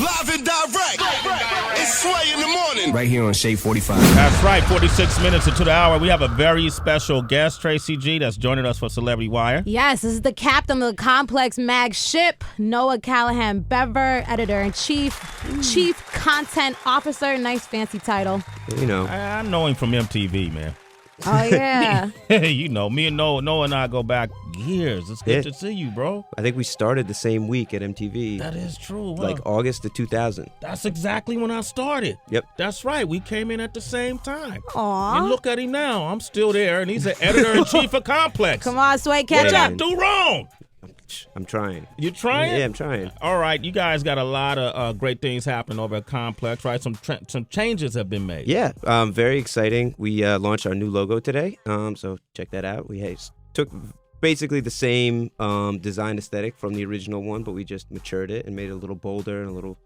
Live and direct. It's Sway in the morning. Right here on Shade 45. That's right, 46 minutes into the hour. We have a very special guest, Tracy G, that's joining us for Celebrity Wire. Yes, this is the captain of the Complex mag ship, Noah Callahan-Bever, editor-in-chief, chief content officer. Nice fancy title. You know. I know him from MTV, man. Oh, yeah. You know, me and Noah and I go back years. It's good to see you, bro. I think we started the same week at MTV. That is true. Huh? Like August of 2000. That's exactly when I started. Yep. That's right. We came in at the same time. Aw. And look at him now. I'm still there, and he's an editor-in-chief of Complex. Come on, Sway, catch up. Do wrong. I'm trying. You trying? Yeah, I'm trying. All right, you guys got a lot of great things happening over at Complex, right? Some changes have been made. Yeah, very exciting. We launched our new logo today, so check that out. We took basically the same design aesthetic from the original one, but we just matured it and made it a little bolder and a little,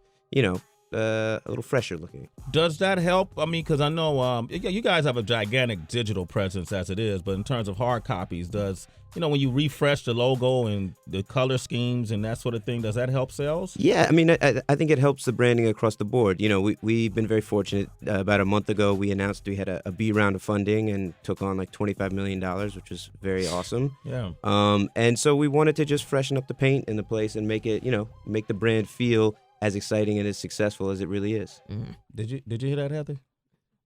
a little fresher looking. Does that help? I mean, because I know you guys have a gigantic digital presence as it is, but in terms of hard copies, when you refresh the logo and the color schemes and that sort of thing, does that help sales? Yeah, I mean, I think it helps the branding across the board. You know, we've been very fortunate. About a month ago, we announced we had a B round of funding and took on like $25 million, which was very awesome. Yeah. And so we wanted to just freshen up the paint in the place and make it, make the brand feel as exciting and as successful as it really is. Mm. Did you hear that, Heather?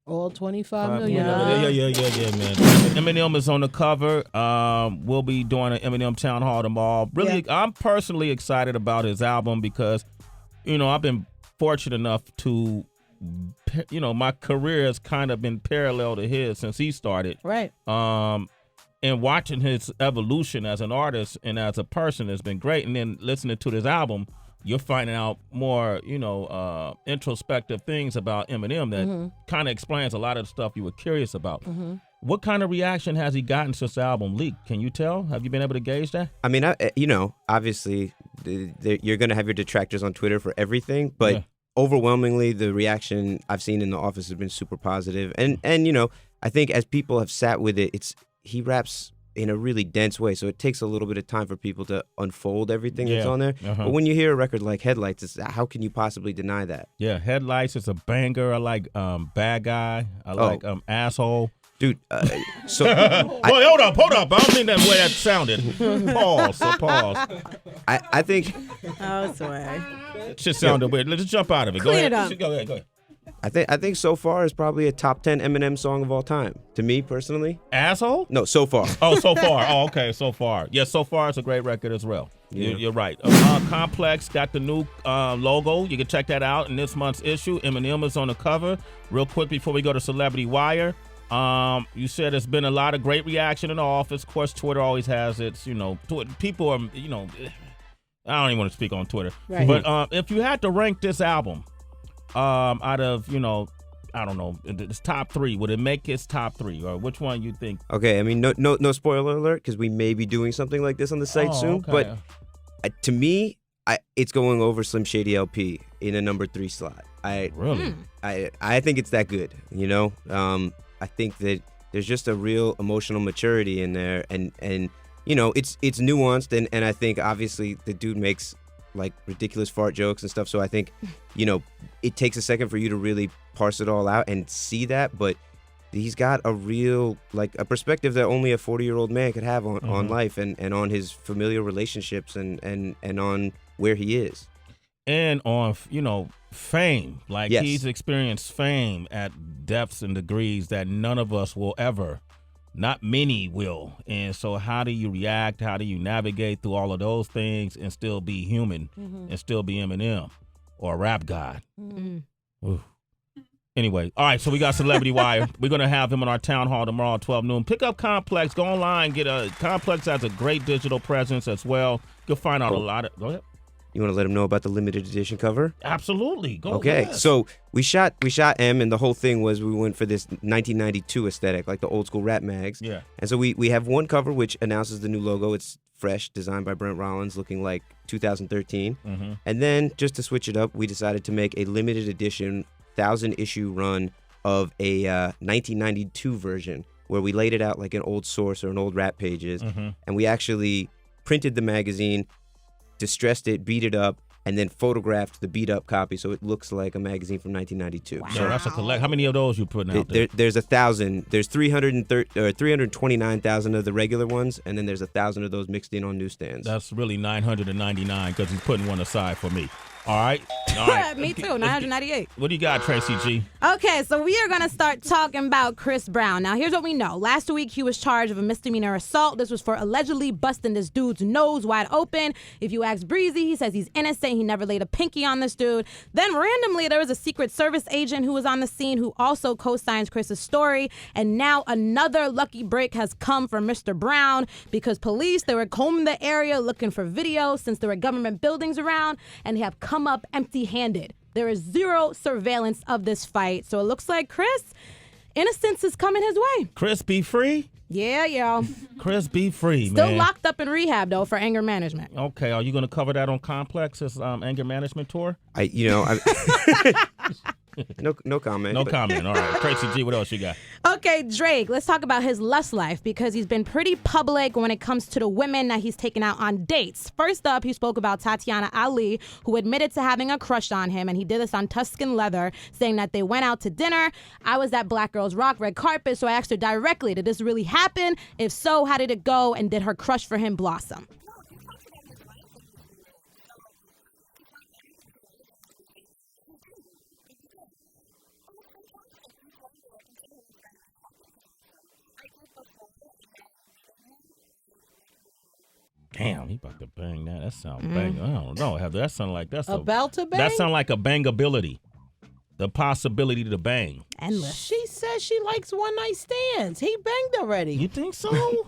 All 25 million. Yeah, man. Eminem is on the cover. We'll be doing an Eminem town hall tomorrow. Really, I'm personally excited about his album because, I've been fortunate enough to, my career has kind of been parallel to his since he started. Right. And watching his evolution as an artist and as a person has been great. And then listening to this album, you're finding out more, introspective things about Eminem that kind of explains a lot of the stuff you were curious about. Mm-hmm. What kind of reaction has he gotten since the album leaked? Can you tell? Have you been able to gauge that? I mean, obviously, you're going to have your detractors on Twitter for everything, but overwhelmingly, the reaction I've seen in the office has been super positive. And I think as people have sat with it, he raps in a really dense way, so it takes a little bit of time for people to unfold everything that's on there. Uh-huh. But when you hear a record like Headlights, how can you possibly deny that? Yeah, Headlights is a banger. I like Bad Guy. I like Asshole. Dude, so... hold up. I don't mean that way that sounded. Pause. I think... Oh, sorry. It just sounded weird. Let's jump out of it. Go ahead. Go ahead. I think so far is probably a top 10 Eminem song of all time. To me, personally. Asshole? No, so far. Oh, so far. Oh, okay, so far. Yeah, so far it's a great record as well. Yeah. You're right. Complex got the new logo. You can check that out in this month's issue. Eminem is on the cover. Real quick before we go to Celebrity Wire. You said there's been a lot of great reaction in the office. Of course, Twitter always has its, people are, I don't even want to speak on Twitter. Right. But if you had to rank this album, out of, I don't know, it's top three, would it make its top three, or which one you think? Okay, I mean, no spoiler alert, because we may be doing something like this on the site soon. Okay. But to me, it's going over Slim Shady LP in a number 3 slot. Really? I think it's that good. I think that there's just a real emotional maturity in there, and it's nuanced, and I think obviously the dude makes like ridiculous fart jokes and stuff, so I think it takes a second for you to really parse it all out and see that, but he's got a real, like, a perspective that only a 40-year-old man could have on life and on his familial relationships and on where he is. And on, fame. Like, he's experienced fame at depths and degrees that none of us will ever. Not many will. And so how do you react? How do you navigate through all of those things and still be human and still be Eminem or a rap god? Mm-hmm. Anyway, all right, so we got Celebrity Wire. We're going to have him on our town hall tomorrow at 12 noon. Pick up Complex. Go online. Complex has a great digital presence as well. You'll find out a lot of... Go ahead. You want to let him know about the limited edition cover? Absolutely. Go Okay, ahead. so we shot M, and the whole thing was we went for this 1992 aesthetic, like the old school rap mags. Yeah. And so we have one cover which announces the new logo. It's fresh, designed by Brent Rollins, looking like 2013. Mm-hmm. And then just to switch it up, we decided to make a limited edition 1,000-issue run of a 1992 version where we laid it out like an old Source or an old Rap Pages, and we actually printed the magazine, distressed it, beat it up, and then photographed the beat-up copy so it looks like a magazine from 1992. Wow. So that's a collect. How many of those you putting out there? There's 1,000. There's 329,000 of the regular ones, and then there's 1,000 of those mixed in on newsstands. That's really 999 because he's putting one aside for me. All right. Me too, 998. What do you got, Tracy G? Okay, so we are going to start talking about Chris Brown. Now, here's what we know. Last week, he was charged of a misdemeanor assault. This was for allegedly busting this dude's nose wide open. If you ask Breezy, he says he's innocent. He never laid a pinky on this dude. Then randomly, there was a Secret Service agent who was on the scene who also co-signs Chris's story. And now another lucky break has come for Mr. Brown because police, they were combing the area looking for video since there were government buildings around, and they have come up empty-handed. There is zero surveillance of this fight. So it looks like Chris, innocence is coming his way. Chris be free? Yeah, yo. Chris be free, Still man. locked up in rehab, though, for anger management. Okay, are you going to cover that on Complex's anger management tour? No comment. No comment. All right. Tracy G, what else you got? Okay, Drake, let's talk about his lust life because he's been pretty public when it comes to the women that he's taken out on dates. First up, he spoke about Tatiana Ali, who admitted to having a crush on him, and he did this on Tuscan Leather, saying that they went out to dinner. I was at Black Girls Rock red carpet, so I asked her directly, did this really happen? If so, how did it go? And did her crush for him blossom? Damn, he about to bang that. That sound bang. I don't know. That sound like that's about to bang. That sound like a bangability. The possibility to bang. Endless. She says she likes one night stands. He banged already. You think so?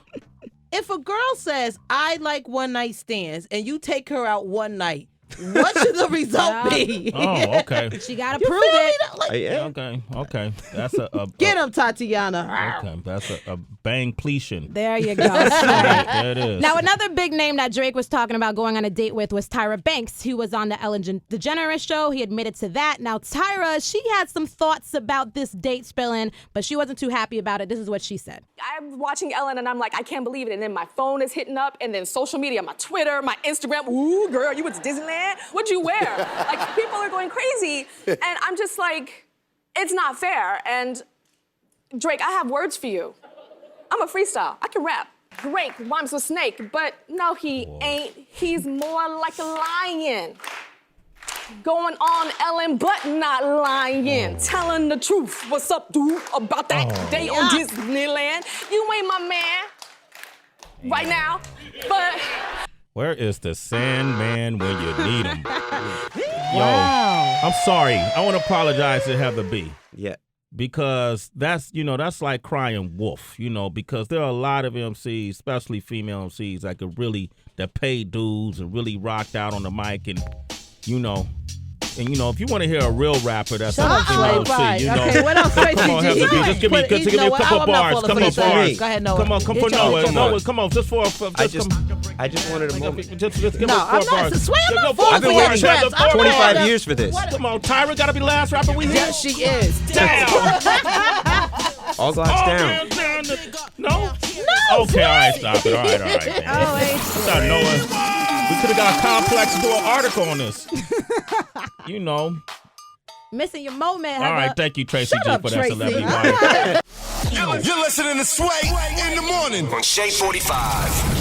If a girl says, I like one night stands, and you take her out one night, what should the result be? Oh, okay. She got to You prove feel it. me? Like, Okay. That's a get him, Tatiana. Okay, that's a bang-pletion. There you go. There it is. Now, another big name that Drake was talking about going on a date with was Tyra Banks, who was on the Ellen DeGeneres show. He admitted to that. Now, Tyra, she had some thoughts about this date spilling, but she wasn't too happy about it. This is what she said. I'm watching Ellen and I'm like, I can't believe it. And then my phone is hitting up, and then social media, my Twitter, my Instagram. Ooh, girl, you went to Disneyland? What'd you wear? Like, people are going crazy. And I'm just like, it's not fair. And Drake, I have words for you. I'm a freestyle. I can rap. Drake rhymes with snake, but no, he ain't. He's more like a lion. Going on Ellen, but not lying. Telling the truth. What's up, dude? About that day on Disneyland. You ain't my man right now, but... Where is the Sandman when you need him? Yo, I'm sorry. I want to apologize to Heather B. Yeah. Because that's like crying wolf, because there are a lot of MCs, especially female MCs, that pay dues and really rocked out on the mic and, if you want to hear a real rapper, that's a female MC, Okay, what else? Come on, Heather B, just give me a couple bars. Come on, bars. Go ahead, Noah. Come on, come for Noah. Come on. Come on, just for I just wanted a moment. Just give me 4 I'm not. bars. Sway, I'm not I've been waiting traps. 25 years for this. Come on, Tyra gotta be the last rapper we hear. Yes, she is. Damn. All glass down. No? Okay, all right, stop it. All right. Damn. I thought Noah, we could have got a Complex to do an article on this. Missing your moment, Heather. All right, thank you, Tracy G, up, for that Tracy. celebrity wire. You're listening to Sway in the morning on Shade 45.